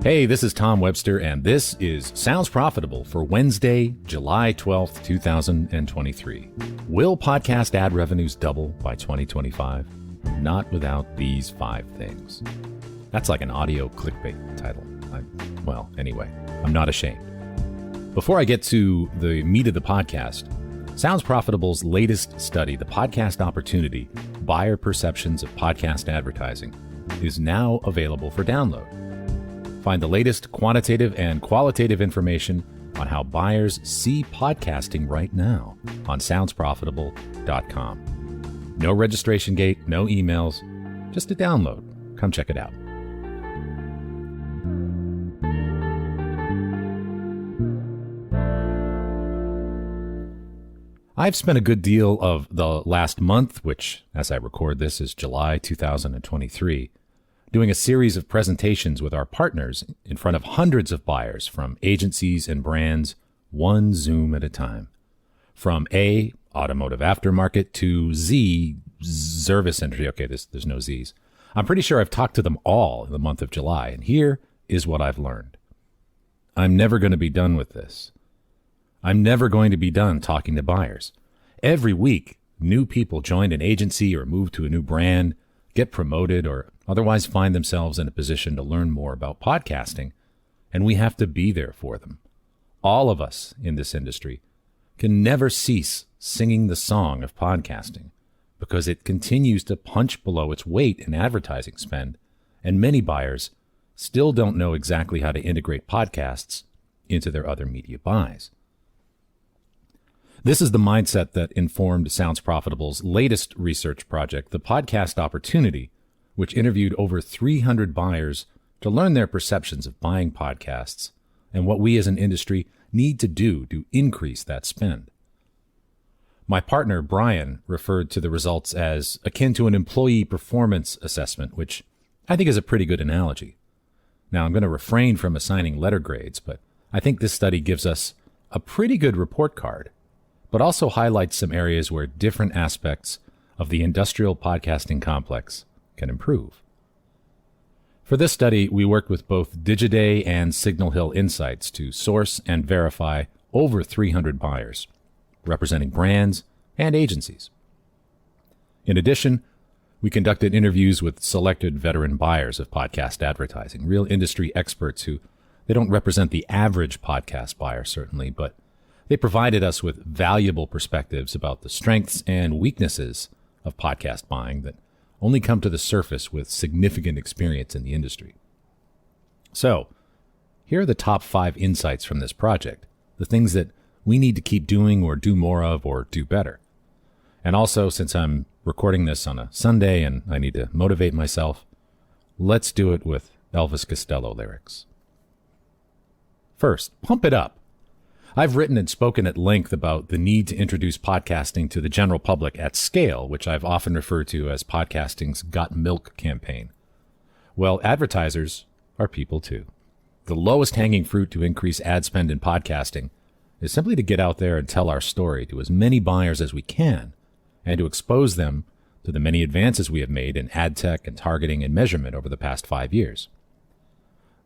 Hey, this is Tom Webster, and this is Sounds Profitable for Wednesday, July 12th, 2023. Will podcast ad revenues double by 2025? Not without these 5 things. That's like an audio clickbait title. Anyway, I'm not ashamed. Before I get to the meat of the podcast, Sounds Profitable's latest study, The Podcast Opportunity, Buyer Perceptions of Podcast Advertising, is now available for download. Find the latest quantitative and qualitative information on how buyers see podcasting right now on soundsprofitable.com. No registration gate, no emails, just a download. Come check it out. I've spent a good deal of the last month, which, as I record this, is July 2023, doing a series of presentations with our partners in front of hundreds of buyers from agencies and brands, one Zoom at a time. From A, automotive aftermarket, to Z, service industry. Okay, there's no Z's. I'm pretty sure I've talked to them all in the month of July, and here is what I've learned. I'm never going to be done with this. I'm never going to be done talking to buyers. Every week, new people join an agency or move to a new brand, get promoted, or otherwise find themselves in a position to learn more about podcasting, and we have to be there for them. All of us in this industry can never cease singing the song of podcasting because it continues to punch below its weight in advertising spend, and many buyers still don't know exactly how to integrate podcasts into their other media buys. This is the mindset that informed Sounds Profitable's latest research project, The Podcast Opportunity, which interviewed over 300 buyers to learn their perceptions of buying podcasts and what we as an industry need to do to increase that spend. My partner, Bryan, referred to the results as akin to an employee performance assessment, which I think is a pretty good analogy. Now, I'm going to refrain from assigning letter grades, but I think this study gives us a pretty good report card, but also highlights some areas where different aspects of the industrial podcasting complex can improve. For this study, we worked with both Digiday and Signal Hill Insights to source and verify over 300 buyers, representing brands and agencies. In addition, we conducted interviews with selected veteran buyers of podcast advertising, real industry experts who they don't represent the average podcast buyer, certainly, but they provided us with valuable perspectives about the strengths and weaknesses of podcast buying that only come to the surface with significant experience in the industry. So, here are the top 5 insights from this project, the things that we need to keep doing or do more of or do better. And also, since I'm recording this on a Sunday and I need to motivate myself, let's do it with Elvis Costello lyrics. First, pump it up. I've written and spoken at length about the need to introduce podcasting to the general public at scale, which I've often referred to as podcasting's Got Milk campaign. Well, advertisers are people too. The lowest hanging fruit to increase ad spend in podcasting is simply to get out there and tell our story to as many buyers as we can and to expose them to the many advances we have made in ad tech and targeting and measurement over the past 5 years.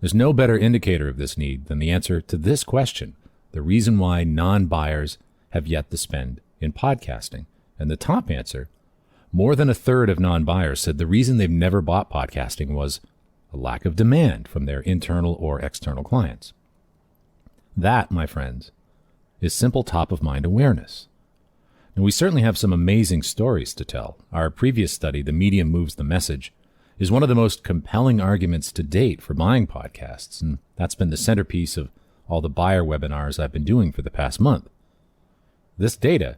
There's no better indicator of this need than the answer to this question: the reason why non-buyers have yet to spend in podcasting. And the top answer, more than a third of non-buyers said the reason they've never bought podcasting was a lack of demand from their internal or external clients. That, my friends, is simple top-of-mind awareness. And we certainly have some amazing stories to tell. Our previous study, The Medium Moves the Message, is one of the most compelling arguments to date for buying podcasts, and that's been the centerpiece of all the buyer webinars I've been doing for the past month. This data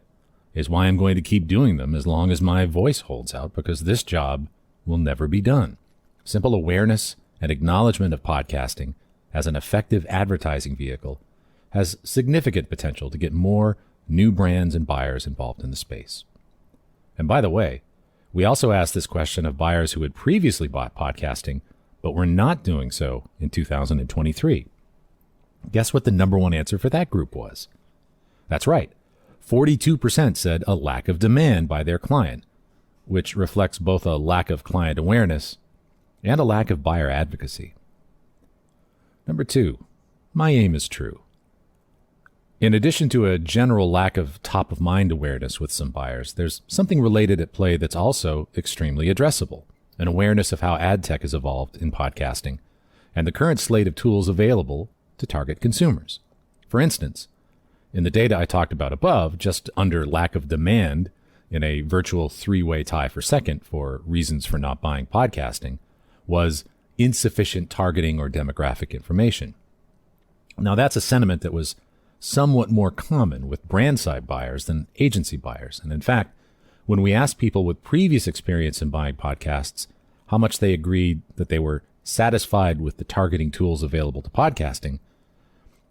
is why I'm going to keep doing them as long as my voice holds out, because this job will never be done. Simple awareness and acknowledgement of podcasting as an effective advertising vehicle has significant potential to get more new brands and buyers involved in the space. And by the way, we also asked this question of buyers who had previously bought podcasting but were not doing so in 2023. Guess what the number one answer for that group was? That's right. 42% said a lack of demand by their client, which reflects both a lack of client awareness and a lack of buyer advocacy. Number 2, my aim is true. In addition to a general lack of top-of-mind awareness with some buyers, there's something related at play that's also extremely addressable, an awareness of how ad tech has evolved in podcasting and the current slate of tools available to target consumers. For instance, in the data I talked about above, just under lack of demand in a virtual three-way tie for second for reasons for not buying podcasting was insufficient targeting or demographic information. Now, that's a sentiment that was somewhat more common with brand-side buyers than agency buyers. And in fact, when we asked people with previous experience in buying podcasts how much they agreed that they were satisfied with the targeting tools available to podcasting,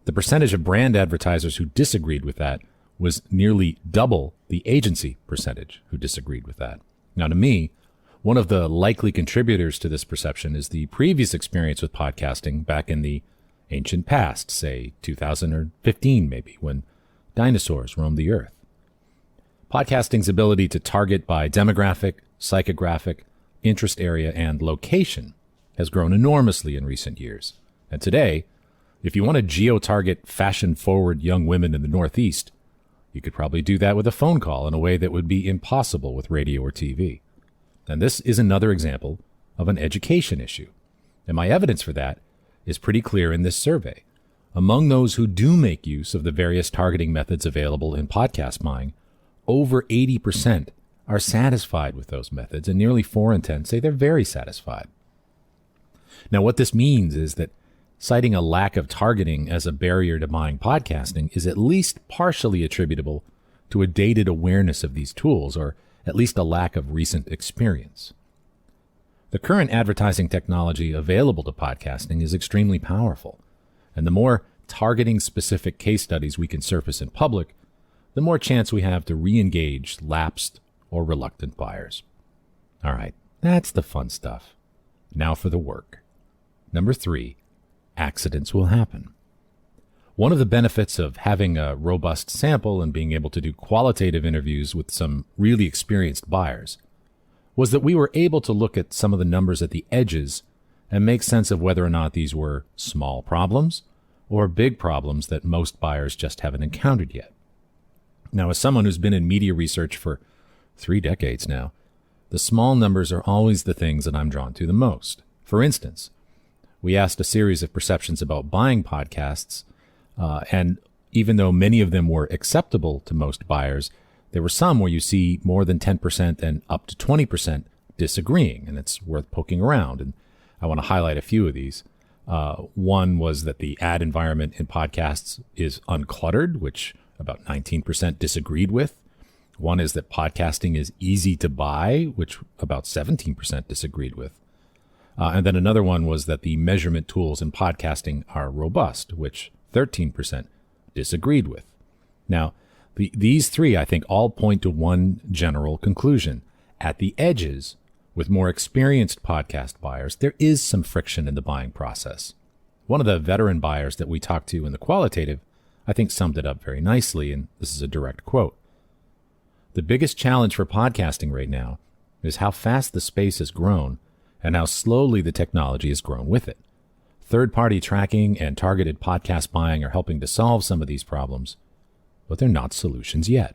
the percentage of brand advertisers who disagreed with that was nearly double the agency percentage who disagreed with that. Now, to me, one of the likely contributors to this perception is the previous experience with podcasting back in the ancient past, say 2015 maybe, when dinosaurs roamed the earth. Podcasting's ability to target by demographic, psychographic, interest area, and location has grown enormously in recent years. And today, if you want to geo-target fashion-forward young women in the Northeast, you could probably do that with a phone call in a way that would be impossible with radio or TV. And this is another example of an education issue. And my evidence for that is pretty clear in this survey. Among those who do make use of the various targeting methods available in podcast buying, over 80% are satisfied with those methods, and nearly 4 in 10 say they're very satisfied. Now, what this means is that citing a lack of targeting as a barrier to buying podcasting is at least partially attributable to a dated awareness of these tools, or at least a lack of recent experience. The current advertising technology available to podcasting is extremely powerful, and the more targeting-specific case studies we can surface in public, the more chance we have to re-engage lapsed or reluctant buyers. All right, that's the fun stuff. Now for the work. Number 3, accidents will happen. One of the benefits of having a robust sample and being able to do qualitative interviews with some really experienced buyers was that we were able to look at some of the numbers at the edges and make sense of whether or not these were small problems or big problems that most buyers just haven't encountered yet. Now, as someone who's been in media research for 3 decades now, the small numbers are always the things that I'm drawn to the most. For instance, we asked a series of perceptions about buying podcasts, and even though many of them were acceptable to most buyers, there were some where you see more than 10% and up to 20% disagreeing, and it's worth poking around. And I want to highlight a few of these. One was that the ad environment in podcasts is uncluttered, which about 19% disagreed with. One is that podcasting is easy to buy, which about 17% disagreed with. And then another one was that the measurement tools in podcasting are robust, which 13% disagreed with. Now, these three, I think, all point to one general conclusion. At the edges, with more experienced podcast buyers, there is some friction in the buying process. One of the veteran buyers that we talked to in the qualitative, I think, summed it up very nicely, and this is a direct quote. The biggest challenge for podcasting right now is how fast the space has grown and how slowly the technology has grown with it. Third-party tracking and targeted podcast buying are helping to solve some of these problems, but they're not solutions yet.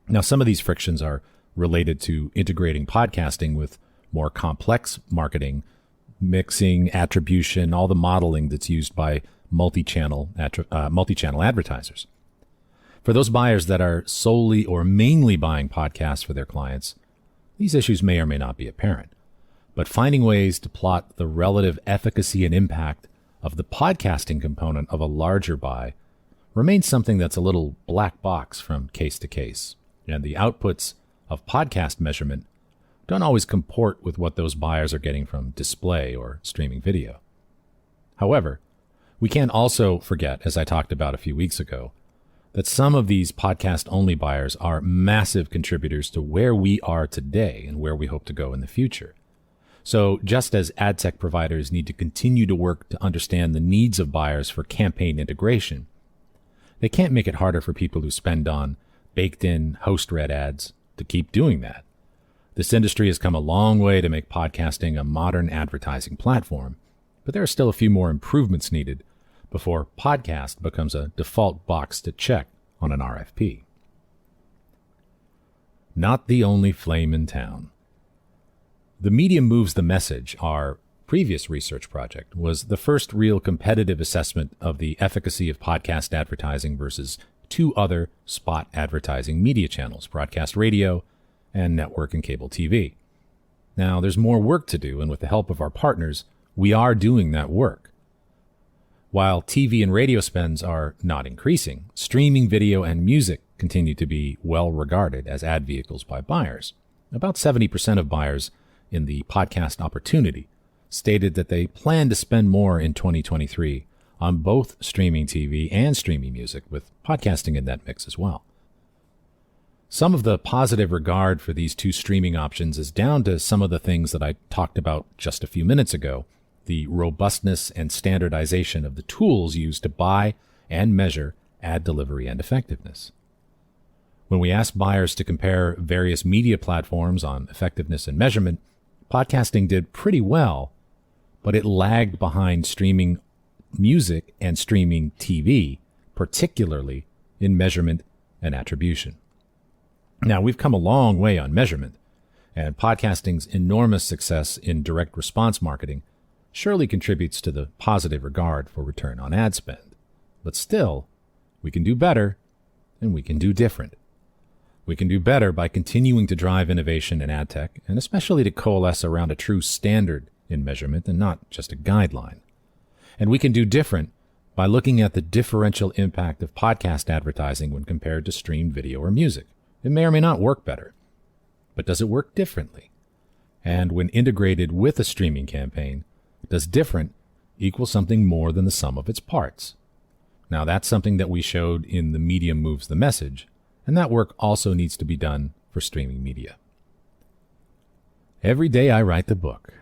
Now, some of these frictions are related to integrating podcasting with more complex marketing, mixing, attribution, all the modeling that's used by multi-channel advertisers. For those buyers that are solely or mainly buying podcasts for their clients, these issues may or may not be apparent. But finding ways to plot the relative efficacy and impact of the podcasting component of a larger buy remains something that's a little black box from case to case, and the outputs of podcast measurement don't always comport with what those buyers are getting from display or streaming video. However, we can't also forget, as I talked about a few weeks ago, that some of these podcast-only buyers are massive contributors to where we are today and where we hope to go in the future. So just as ad tech providers need to continue to work to understand the needs of buyers for campaign integration, they can't make it harder for people who spend on baked-in host-read ads to keep doing that. This industry has come a long way to make podcasting a modern advertising platform, but there are still a few more improvements needed before podcast becomes a default box to check on an RFP. Not the only flame in town. The Medium Moves the Message, our previous research project, was the first real competitive assessment of the efficacy of podcast advertising versus two other spot advertising media channels, broadcast radio and network and cable TV. Now, there's more work to do, and with the help of our partners, we are doing that work. While TV and radio spends are not increasing, streaming video and music continue to be well regarded as ad vehicles by buyers. About 70% of buyers in the podcast opportunity stated that they plan to spend more in 2023 on both streaming TV and streaming music, with podcasting in that mix as well. Some of the positive regard for these two streaming options is down to some of the things that I talked about just a few minutes ago, the robustness and standardization of the tools used to buy and measure ad delivery and effectiveness. When we asked buyers to compare various media platforms on effectiveness and measurement, podcasting did pretty well, but it lagged behind streaming music and streaming TV, particularly in measurement and attribution. Now, we've come a long way on measurement, and podcasting's enormous success in direct response marketing surely contributes to the positive regard for return on ad spend. But still, we can do better, and we can do different. We can do better by continuing to drive innovation in ad tech, and especially to coalesce around a true standard in measurement and not just a guideline. And we can do different by looking at the differential impact of podcast advertising when compared to streamed video or music. It may or may not work better, but does it work differently? And when integrated with a streaming campaign, does different equal something more than the sum of its parts? Now, that's something that we showed in The Medium Moves the Message, and that work also needs to be done for streaming media. Every day I write the book.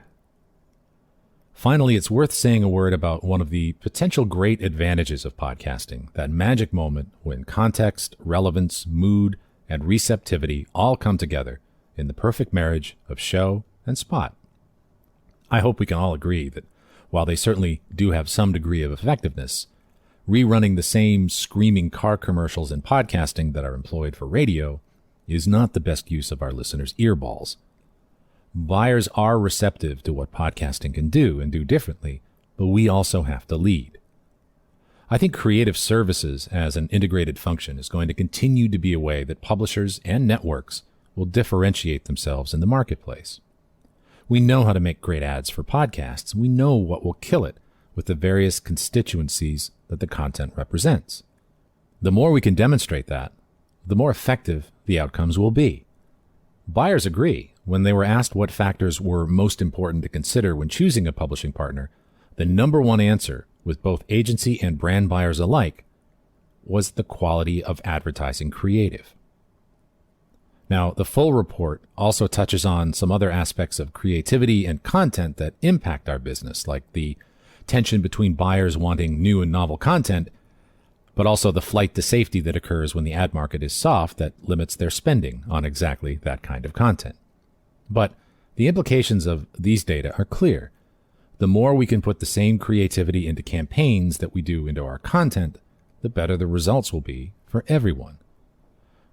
Finally, it's worth saying a word about one of the potential great advantages of podcasting, that magic moment when context, relevance, mood, and receptivity all come together in the perfect marriage of show and spot. I hope we can all agree that while they certainly do have some degree of effectiveness, rerunning the same screaming car commercials in podcasting that are employed for radio is not the best use of our listeners' earballs. Buyers are receptive to what podcasting can do and do differently, but we also have to lead. I think creative services as an integrated function is going to continue to be a way that publishers and networks will differentiate themselves in the marketplace. We know how to make great ads for podcasts. We know what will kill it with the various constituencies that the content represents. The more we can demonstrate that, the more effective the outcomes will be. Buyers agree. When they were asked what factors were most important to consider when choosing a publishing partner, the number one answer with both agency and brand buyers alike was the quality of advertising creative. Now, the full report also touches on some other aspects of creativity and content that impact our business, like the tension between buyers wanting new and novel content, but also the flight to safety that occurs when the ad market is soft that limits their spending on exactly that kind of content. But the implications of these data are clear. The more we can put the same creativity into campaigns that we do into our content, the better the results will be for everyone.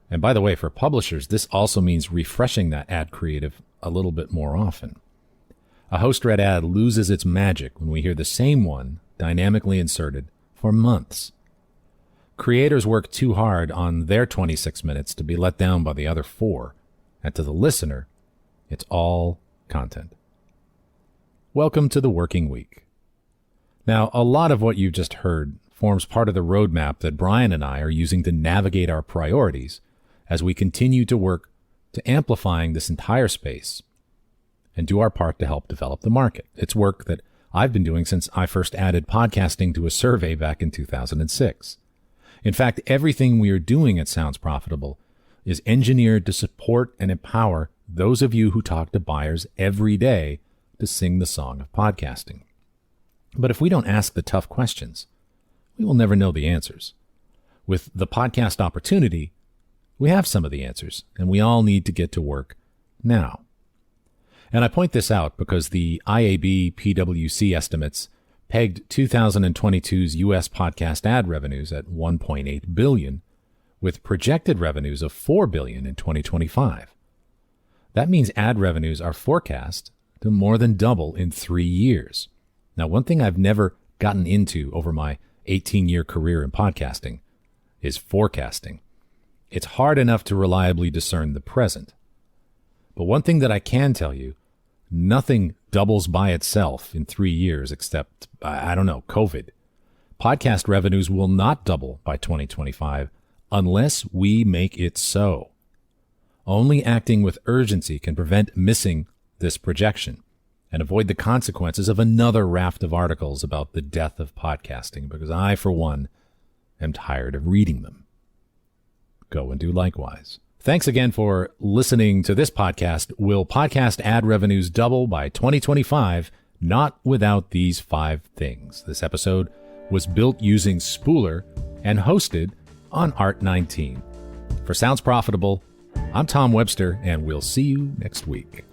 And by the way, for publishers, this also means refreshing that ad creative a little bit more often. A host-read ad loses its magic when we hear the same one dynamically inserted for months. Creators work too hard on their 26 minutes to be let down by the other 4, and to the listener, it's all content. Welcome to the working week. Now, a lot of what you just heard forms part of the roadmap that Bryan and I are using to navigate our priorities as we continue to work to amplifying this entire space and do our part to help develop the market. It's work that I've been doing since I first added podcasting to a survey back in 2006. In fact, everything we are doing at Sounds Profitable is engineered to support and empower those of you who talk to buyers every day to sing the song of podcasting. But if we don't ask the tough questions, we will never know the answers. With the podcast opportunity, we have some of the answers, and we all need to get to work now. And I point this out because the IAB PwC estimates pegged 2022's U.S. podcast ad revenues at $1.8 billion, with projected revenues of $4 billion in 2025. That means ad revenues are forecast to more than double in 3 years. Now, one thing I've never gotten into over my 18-year career in podcasting is forecasting. It's hard enough to reliably discern the present. But one thing that I can tell you, nothing doubles by itself in 3 years except, COVID. Podcast revenues will not double by 2025 unless we make it so. Only acting with urgency can prevent missing this projection and avoid the consequences of another raft of articles about the death of podcasting, because I, for one, am tired of reading them. Go and do likewise. Thanks again for listening to this podcast. Will podcast ad revenues double by 2025? Not without these 5 things. This episode was built using Spooler and hosted on Art19. For Sounds Profitable, I'm Tom Webster, and we'll see you next week.